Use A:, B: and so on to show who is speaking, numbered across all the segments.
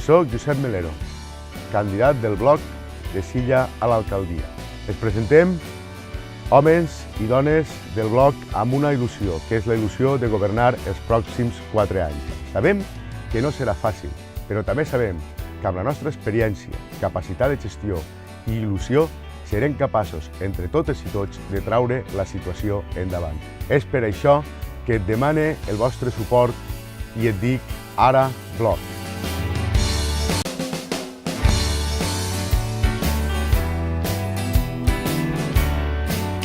A: Soc Josep Melero, candidat del bloc de Silla a l'alcaldia. Ens presentem homes i dones del bloc amb una il·lusió, que és la il·lusió de governar els pròxims 4 anys. Sabem que no serà fàcil, però també sabem que amb la nostra experiència, capacitat de gestió i il·lusió serem capaços, entre totes i tots, de traure la situació endavant. És per això que et demane el vostre suport i et dic ara bloc.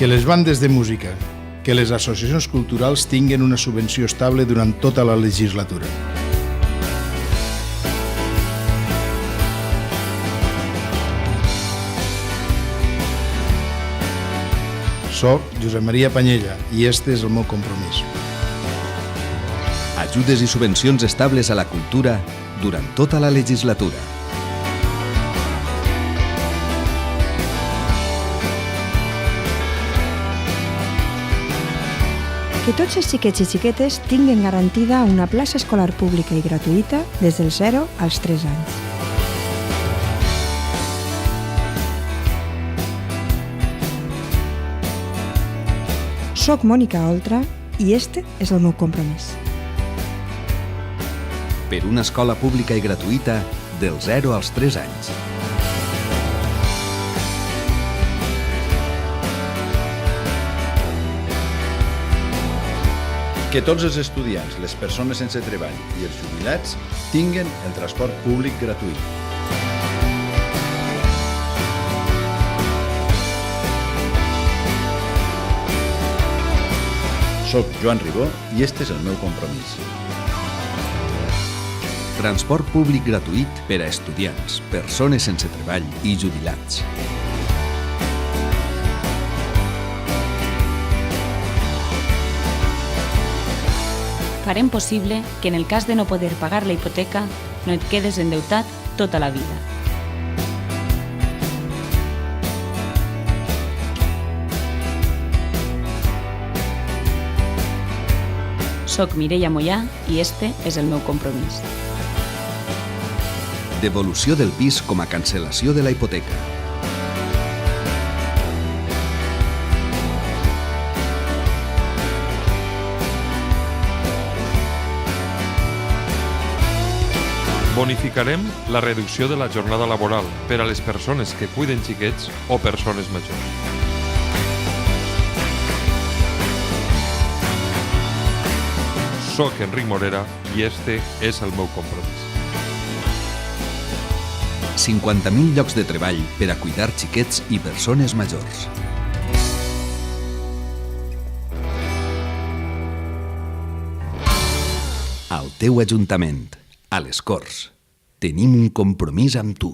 B: Que les bandes de música, que les associacions culturals tinguen una subvenció estable durant tota la legislatura. Soc Josep Maria Panyella i este és el meu compromís.
C: Ajudes i subvencions estables a la cultura durant tota la legislatura.
D: Que tots els xiquets i xiquetes tinguen garantida una plaça escolar pública i gratuïta des dels 0 als 3 anys. Soc Mònica Oltra i este és el meu compromís.
C: Per una escola pública i gratuïta dels 0 als 3 anys.
B: Que tots els estudiants, les persones sense treball i els jubilats tinguen el transport públic gratuït. Soc Joan Ribó i este és el meu compromís.
C: Transport públic gratuït per a estudiants, persones sense treball i jubilats.
E: Farem possible que en el cas de no poder pagar la hipoteca no et quedes endeutat tota la vida. Soc Mireia Mollà i este és el meu compromís.
C: Devolució del pis com a cancel·lació de la hipoteca.
F: Bonificarem la reducció de la jornada laboral per a les persones que cuiden xiquets o persones majors. Soc Enric Morera i este és el meu compromís.
C: 50.000 llocs de treball per a cuidar xiquets i persones majors. Al teu ajuntament, a les Corts, tenim un compromís amb tu.